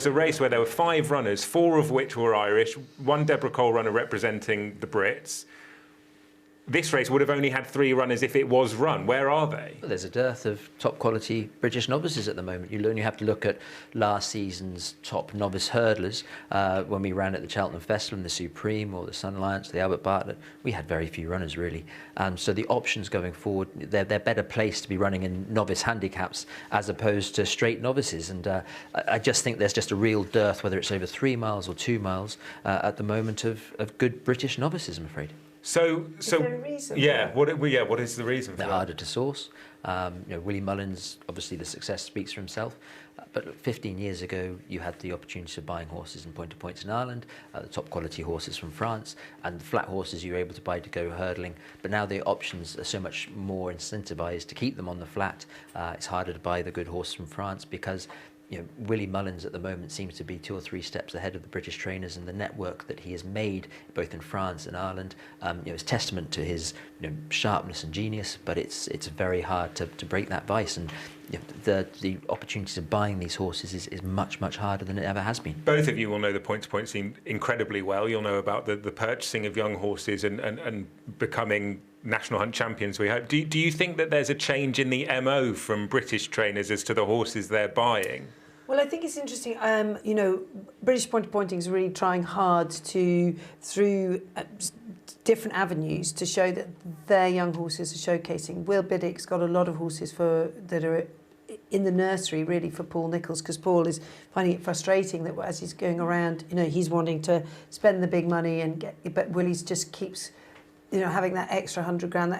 It's a race where there were 5 runners, 4 of which were Irish, 1 Deborah Cole runner representing the Brits. This race would have only had 3 runners if it was run. Where are they? Well, there's a dearth of top quality British novices at the moment. You only have to look at last season's top novice hurdlers. When we ran at the Cheltenham Festival in the Supreme or the Sun Alliance, the Albert Bartlett, we had very few runners really. So the options going forward, they're better placed to be running in novice handicaps as opposed to straight novices. And I just think there's just a real dearth, whether it's over 3 miles or 2 miles, at the moment of good British novices, I'm afraid. So, is there a reason? What is the reason for They're that? harder to source. Willie Mullins, obviously the success speaks for himself. But look, 15 years ago, you had the opportunity of buying horses in point-to-points in Ireland, the top quality horses from France, and the flat horses you were able to buy to go hurdling. But now the options are so much more incentivized to keep them on the flat. It's harder to buy the good horses from France because Willie Mullins at the moment seems to be 2 or 3 steps ahead of the British trainers, and the network that he has made both in France and Ireland is testament to his sharpness and genius. But it's very hard to break that vice, and the opportunities of buying these horses is much harder than it ever has been. Both of you will know the point-to-point scene incredibly well. You'll know about the purchasing of young horses and becoming national hunt champions, we hope. Do you think that there's a change in the MO from British trainers as to the horses they're buying? Well, I think it's interesting. British point-to-pointing is really trying hard to, through different avenues, to show that their young horses are showcasing. Will Biddick's got a lot of horses that are in the nursery, really, for Paul Nicholls, because Paul is finding it frustrating that as he's going around, he's wanting to spend the big money but Willie's just keeps having that extra 100 grand,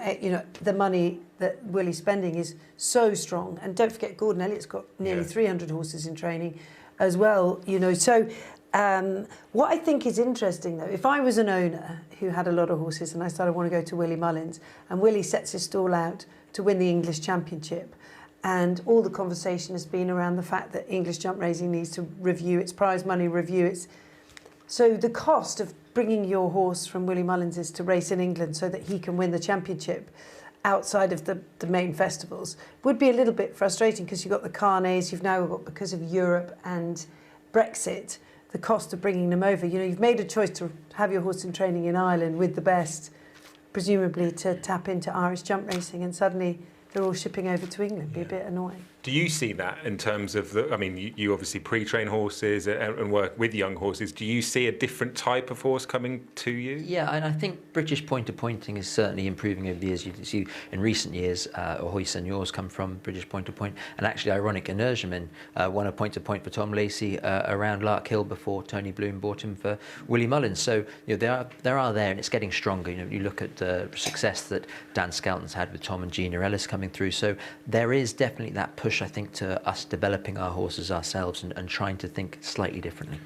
the money that Willie's spending is so strong. And don't forget, Gordon Elliott's got nearly 300 horses in training as well, So what I think is interesting, though, if I was an owner who had a lot of horses and I started want to go to Willie Mullins, and Willie sets his stall out to win the English Championship, and all the conversation has been around the fact that English jump racing needs to review its prize money, so the cost of bringing your horse from Willie Mullins is to race in England so that he can win the championship outside of the main festivals would be a little bit frustrating, because you've got the carnets, you've now got, because of Europe and Brexit, the cost of bringing them over. You've made a choice to have your horse in training in Ireland with the best, presumably to tap into Irish jump racing, and suddenly they're all shipping over to England. Be a bit annoying. Do you see that in terms of you obviously pre-train horses and work with young horses. Do you see a different type of horse coming to you? Yeah, and I think British point-to-pointing is certainly improving over the years. You see in recent years, Ahoy Seniors come from British point-to-point, and actually ironic, Energemin won a point-to-point for Tom Lacey around Lark Hill before Tony Bloom bought him for Willie Mullins. So they are there, and it's getting stronger. You look at the success that Dan Skelton's had with Tom and Gina Ellis coming through. So there is definitely that push, I think, to us developing our horses ourselves and trying to think slightly differently.